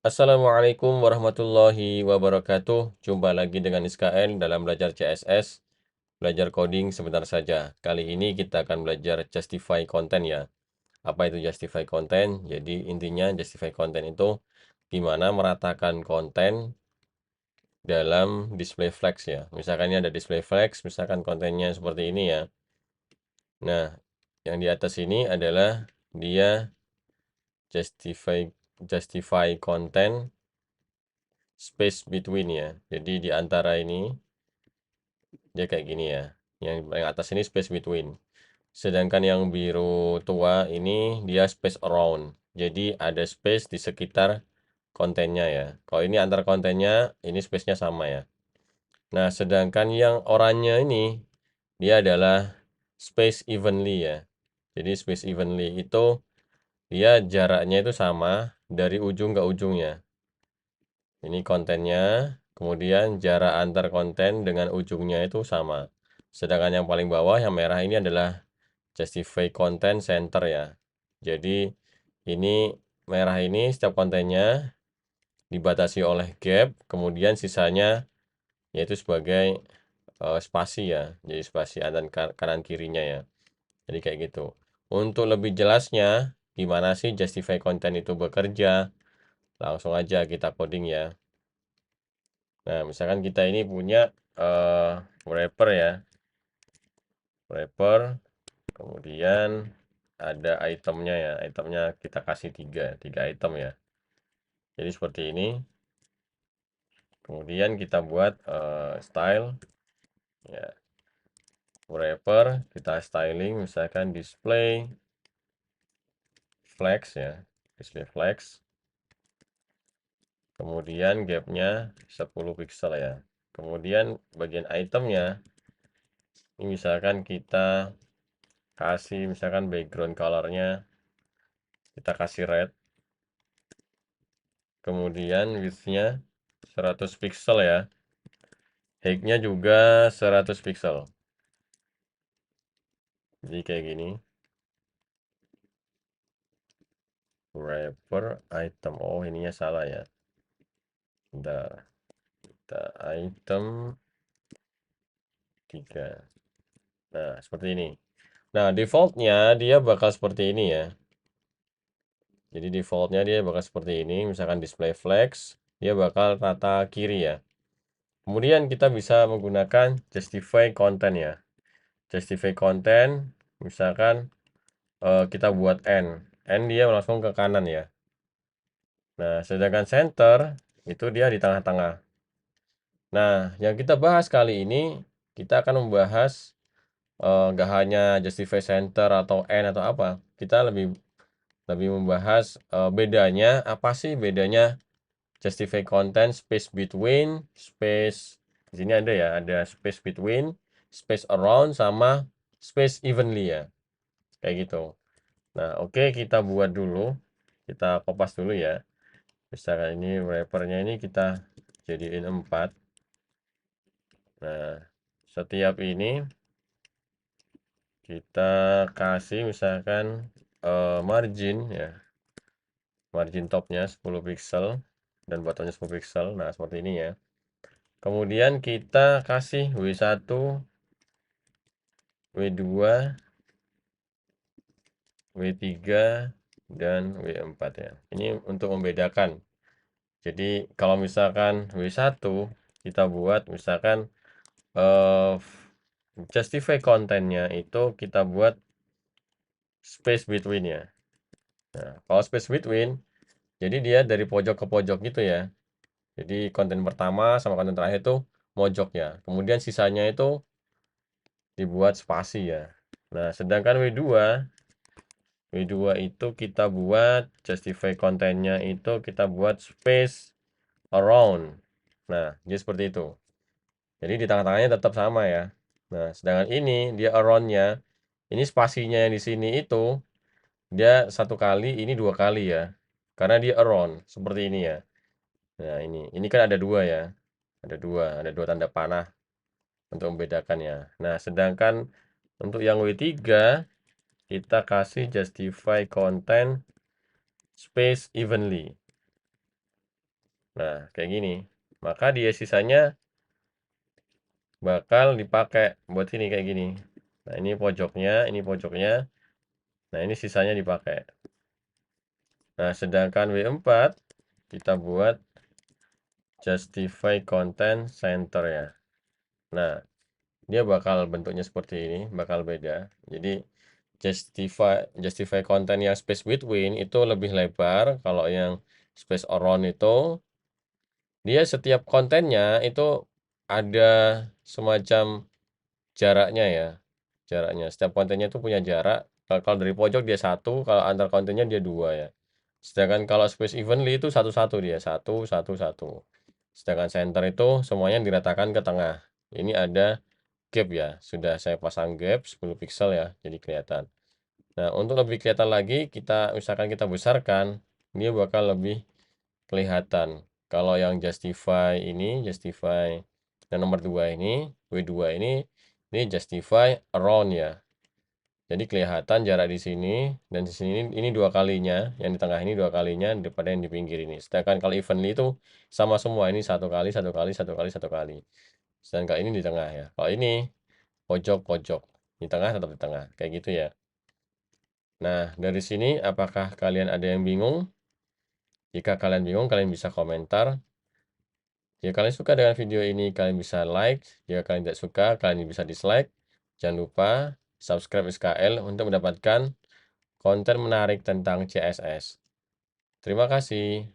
Assalamualaikum warahmatullahi wabarakatuh. Jumpa lagi dengan ISKN dalam belajar CSS, belajar coding sebentar saja. Kali ini kita akan belajar justify content ya. Apa itu justify content? Jadi intinya justify content itu gimana meratakan konten dalam display flex ya. Misalkan ini ada display flex, misalkan kontennya seperti ini ya. Nah, yang di atas ini adalah dia justify justify content space between ya. Jadi di antara ini dia kayak gini ya. Yang atas ini space between. Sedangkan yang biru tua ini dia space around. Jadi ada space di sekitar kontennya ya. Kalau ini antar kontennya, ini space-nya sama ya. Nah, sedangkan yang oranye ini dia adalah space evenly ya. Jadi space evenly itu dia jaraknya itu sama dari ujung ke ujungnya. Ini kontennya, kemudian jarak antar konten dengan ujungnya itu sama. Sedangkan yang paling bawah yang merah ini adalah justify content center ya. Jadi ini merah ini setiap kontennya dibatasi oleh gap, kemudian sisanya yaitu sebagai spasi ya. Jadi spasi antar kanan kirinya ya. Jadi kayak gitu. Untuk lebih jelasnya, gimana sih justify content itu bekerja? Langsung aja kita coding ya. Nah, misalkan kita ini punya wrapper ya. Wrapper, kemudian ada itemnya ya. Itemnya kita kasih tiga item ya. Jadi seperti ini. Kemudian kita buat style ya. Wrapper, kita styling misalkan display flex ya. Display flex. Kemudian gapnya 10 pixel ya. Kemudian bagian itemnya ini misalkan kita kasih misalkan background colornya kita kasih red, kemudian width-nya 100 pixel ya, height-nya juga 100 pixel. Jadi kayak gini, wrapper item. Oh, ininya salah ya. Bentar, kita item 3. Nah, seperti ini. Nah, defaultnya dia bakal seperti ini ya. Jadi defaultnya dia bakal seperti ini. Misalkan display flex, dia bakal rata kiri ya. Kemudian kita bisa menggunakan justify content ya. Justify content, misalkan kita buat N. N dia langsung ke kanan ya. Nah, sedangkan center itu dia di tengah-tengah. Nah, yang kita bahas kali ini, kita akan membahas nggak hanya justify center atau N atau apa. Kita lebih lebih membahas bedanya, apa sih bedanya justify content, space between, space di sini ada ya, ada space between, space around sama space evenly ya. Kayak gitu. Nah, oke, kita buat dulu. Kita kopas dulu ya. Misalkan ini wrappernya ini kita jadiin 4. Nah, setiap ini kita kasih misalkan margin ya. Margin topnya 10 pixel dan bottomnya 10 pixel. Nah, seperti ini ya. Kemudian kita kasih W1, W2, W3, dan W4 ya. Ini untuk membedakan. Jadi kalau misalkan W1 kita buat misalkan eh justify kontennya itu kita buat space between ya. Nah, kalau space between jadi dia dari pojok ke pojok gitu ya. Jadi konten pertama sama konten terakhir itu mojok ya. Kemudian sisanya itu dibuat spasi ya. Nah, sedangkan W2 itu kita buat justify kontennya itu kita buat space around. Nah, jadi seperti itu. Jadi di tengah-tengahnya tetap sama ya. Nah, sedangkan ini dia around-nya, ini spasinya yang di sini itu dia satu kali, ini dua kali ya. Karena dia around seperti ini ya. Nah, ini kan ada dua ya. Ada dua tanda panah untuk membedakannya. Nah, sedangkan untuk yang W3 kita kasih justify content space evenly. Nah, kayak gini. Maka dia sisanya bakal dipakai buat ini kayak gini. Nah, ini pojoknya, ini pojoknya. Nah, ini sisanya dipakai. Nah, sedangkan W4 kita buat justify content center ya. Nah, dia bakal bentuknya seperti ini, bakal beda. Jadi justify content yang space between itu lebih lebar, kalau yang space around itu dia setiap kontennya itu ada semacam jaraknya ya. Jaraknya. Setiap kontennya itu punya jarak. Kalau dari pojok dia satu, kalau antar kontennya dia dua ya. Sedangkan kalau space evenly itu satu-satu dia, satu, satu, satu. Sedangkan center itu semuanya diratakan ke tengah. Ini ada gap ya, sudah saya pasang gap 10 pixel ya, jadi kelihatan. Nah, untuk lebih kelihatan lagi, misalkan kita besarkan, dia bakal lebih kelihatan. Kalau yang justify yang nomor 2 ini, W2 ini justify around ya. Jadi kelihatan jarak di sini dan di sini ini dua kalinya, yang di tengah ini dua kalinya daripada yang di pinggir ini. Sedangkan kalau evenly itu sama semua, ini satu kali, satu kali, satu kali, satu kali. Sedangkan ini di tengah ya. Kalau ini pojok-pojok, di tengah tetap di tengah, kayak gitu ya. Nah, dari sini apakah kalian ada yang bingung? Jika kalian bingung, kalian bisa komentar. Jika kalian suka dengan video ini, kalian bisa like. Jika kalian tidak suka, kalian bisa dislike. Jangan lupa subscribe SKL untuk mendapatkan konten menarik tentang CSS. Terima kasih.